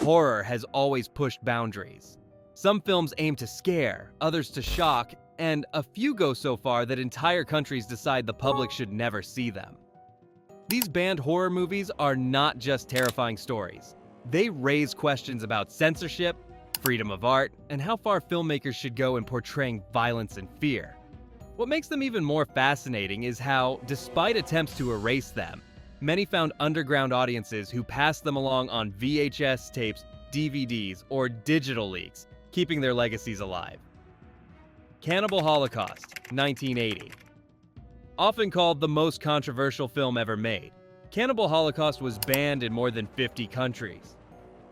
horror has always pushed boundaries. Some films aim to scare, others to shock, and a few go so far that entire countries decide the public should never see them. These banned horror movies are not just terrifying stories. They raise questions about censorship, freedom of art, and how far filmmakers should go in portraying violence and fear. What makes them even more fascinating is how, despite attempts to erase them, many found underground audiences who passed them along on VHS tapes, DVDs, or digital leaks, keeping their legacies alive. Cannibal Holocaust, 1980. Often called the most controversial film ever made, Cannibal Holocaust was banned in more than 50 countries.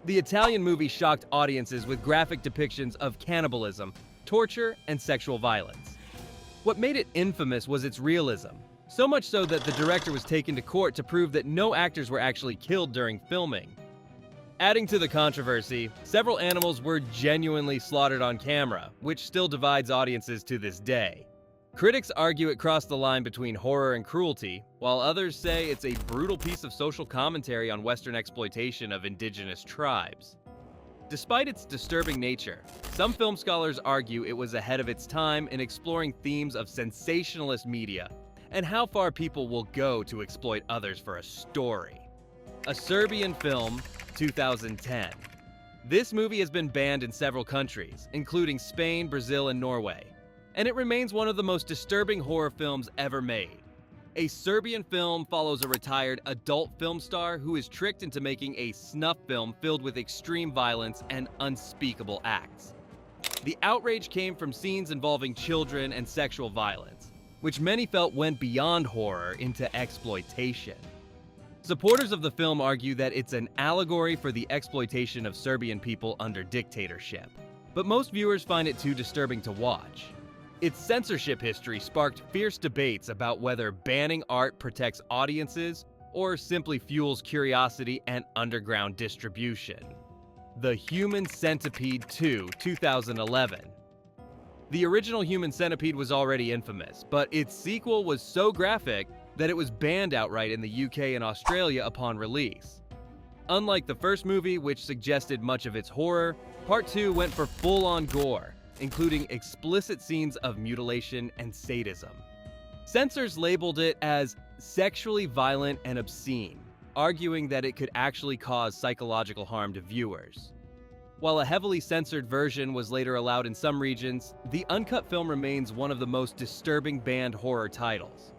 The Italian movie shocked audiences with graphic depictions of cannibalism, torture, and sexual violence. What made it infamous was its realism, so much so that the director was taken to court to prove that no actors were actually killed during filming. Adding to the controversy, several animals were genuinely slaughtered on camera, which still divides audiences to this day. Critics argue it crossed the line between horror and cruelty, while others say it's a brutal piece of social commentary on Western exploitation of indigenous tribes. Despite its disturbing nature, some film scholars argue it was ahead of its time in exploring themes of sensationalist media and how far people will go to exploit others for a story. A Serbian Film, 2010. This movie has been banned in several countries, including Spain, Brazil, and Norway, and it remains one of the most disturbing horror films ever made. A Serbian Film follows a retired adult film star who is tricked into making a snuff film filled with extreme violence and unspeakable acts. The outrage came from scenes involving children and sexual violence, which many felt went beyond horror into exploitation. Supporters of the film argue that it's an allegory for the exploitation of Serbian people under dictatorship, but most viewers find it too disturbing to watch. Its censorship history sparked fierce debates about whether banning art protects audiences or simply fuels curiosity and underground distribution. The Human Centipede 2, 2011. The original Human Centipede was already infamous, but its sequel was so graphic that it was banned outright in the UK and Australia upon release. Unlike the first movie, which suggested much of its horror, Part 2 went for full-on gore, including explicit scenes of mutilation and sadism. Censors labeled it as sexually violent and obscene, arguing that it could actually cause psychological harm to viewers. While a heavily censored version was later allowed in some regions, the uncut film remains one of the most disturbing banned horror titles.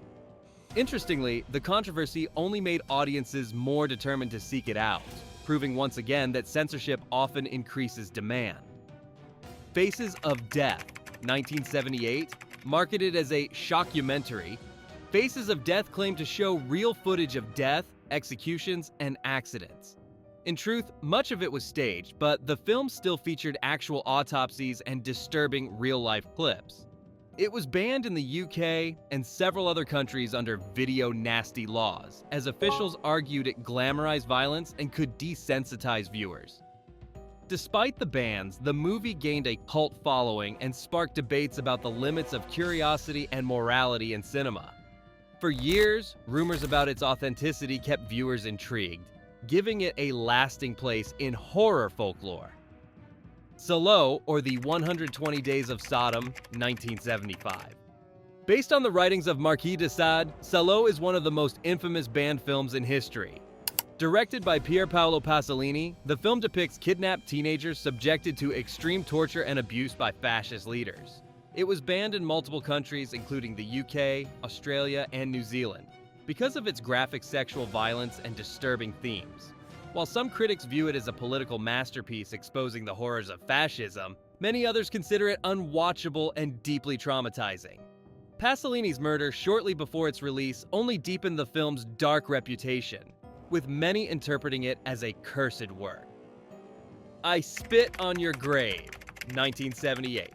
Interestingly, the controversy only made audiences more determined to seek it out, proving once again that censorship often increases demand. Faces of Death, 1978, marketed as a shockumentary, Faces of Death claimed to show real footage of death, executions, and accidents. In truth, much of it was staged, but the film still featured actual autopsies and disturbing real-life clips. It was banned in the UK and several other countries under video nasty laws, as officials argued it glamorized violence and could desensitize viewers. Despite the bans, the movie gained a cult following and sparked debates about the limits of curiosity and morality in cinema. For years, rumors about its authenticity kept viewers intrigued, giving it a lasting place in horror folklore. Salo, or the 120 Days of Sodom, 1975. Based on the writings of Marquis de Sade, Salo is one of the most infamous banned films in history. Directed by Pier Paolo Pasolini, the film depicts kidnapped teenagers subjected to extreme torture and abuse by fascist leaders. It was banned in multiple countries, including the UK, Australia, and New Zealand, because of its graphic sexual violence and disturbing themes. While some critics view it as a political masterpiece exposing the horrors of fascism, many others consider it unwatchable and deeply traumatizing. Pasolini's murder shortly before its release only deepened the film's dark reputation, with many interpreting it as a cursed work. I Spit on Your Grave, 1978.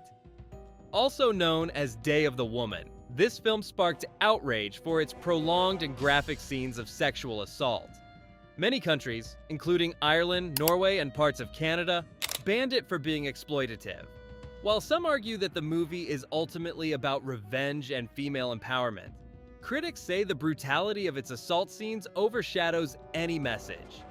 Also known as Day of the Woman, this film sparked outrage for its prolonged and graphic scenes of sexual assault. Many countries, including Ireland, Norway, and parts of Canada, banned it for being exploitative. While some argue that the movie is ultimately about revenge and female empowerment, critics say the brutality of its assault scenes overshadows any message.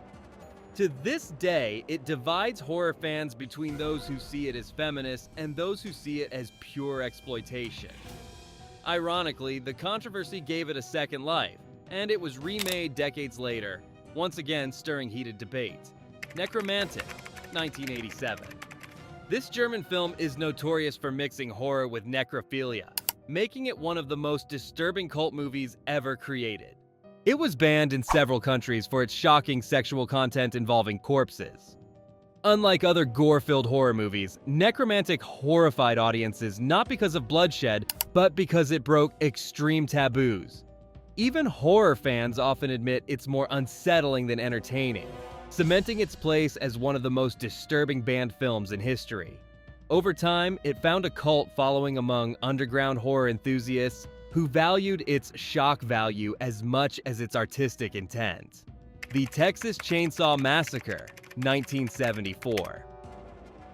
To this day, it divides horror fans between those who see it as feminist and those who see it as pure exploitation. Ironically, the controversy gave it a second life, and it was remade decades later, once again stirring heated debate. Necromantic, 1987. This German film is notorious for mixing horror with necrophilia, making it one of the most disturbing cult movies ever created. It was banned in several countries for its shocking sexual content involving corpses. Unlike other gore-filled horror movies, Necromantic horrified audiences not because of bloodshed, but because it broke extreme taboos. Even horror fans often admit it's more unsettling than entertaining, cementing its place as one of the most disturbing banned films in history. Over time, it found a cult following among underground horror enthusiasts who valued its shock value as much as its artistic intent. The Texas Chainsaw Massacre, 1974.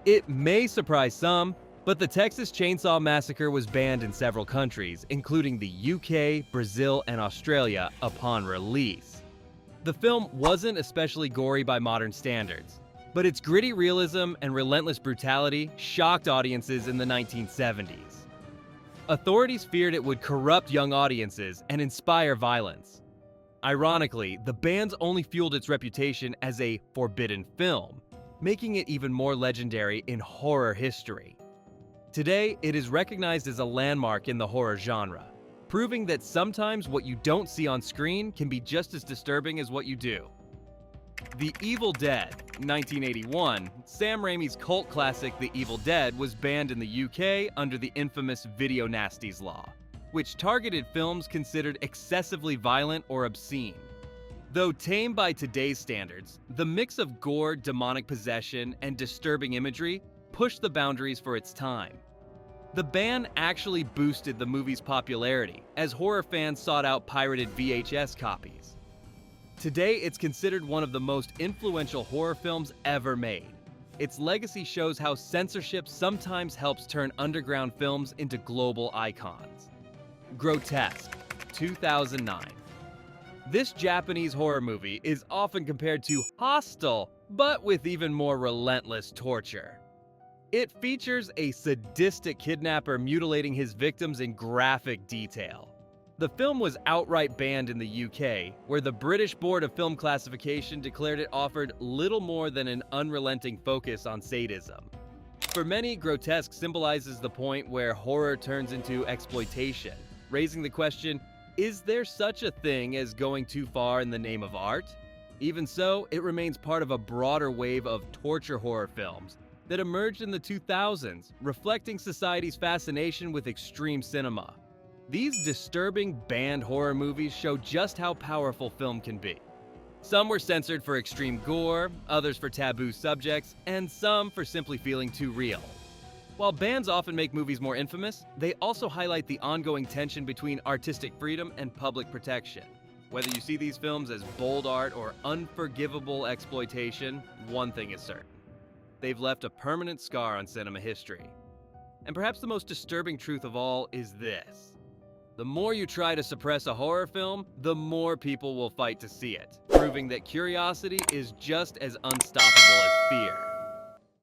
It may surprise some, but the Texas Chainsaw Massacre was banned in several countries, including the UK, Brazil, and Australia, upon release. The film wasn't especially gory by modern standards, but its gritty realism and relentless brutality shocked audiences in the 1970s. Authorities feared it would corrupt young audiences and inspire violence. Ironically, the ban's only fueled its reputation as a forbidden film, making it even more legendary in horror history. Today, it is recognized as a landmark in the horror genre, proving that sometimes what you don't see on screen can be just as disturbing as what you do. The Evil Dead, 1981, Sam Raimi's cult classic The Evil Dead was banned in the UK under the infamous Video Nasties Law, which targeted films considered excessively violent or obscene. Though tame by today's standards, the mix of gore, demonic possession, and disturbing imagery pushed the boundaries for its time. The ban actually boosted the movie's popularity, as horror fans sought out pirated VHS copies. Today, it's considered one of the most influential horror films ever made. Its legacy shows how censorship sometimes helps turn underground films into global icons. Grotesque, 2009. This Japanese horror movie is often compared to Hostel, but with even more relentless torture. It features a sadistic kidnapper mutilating his victims in graphic detail. The film was outright banned in the UK, where the British Board of Film Classification declared it offered little more than an unrelenting focus on sadism. For many, grotesque symbolizes the point where horror turns into exploitation, raising the question, is there such a thing as going too far in the name of art? Even so, it remains part of a broader wave of torture horror films that emerged in the 2000s, reflecting society's fascination with extreme cinema. These disturbing banned horror movies show just how powerful film can be. Some were censored for extreme gore, others for taboo subjects, and some for simply feeling too real. While bans often make movies more infamous, they also highlight the ongoing tension between artistic freedom and public protection. Whether you see these films as bold art or unforgivable exploitation, one thing is certain. They've left a permanent scar on cinema history. And perhaps the most disturbing truth of all is this: the more you try to suppress a horror film, the more people will fight to see it, proving that curiosity is just as unstoppable as fear.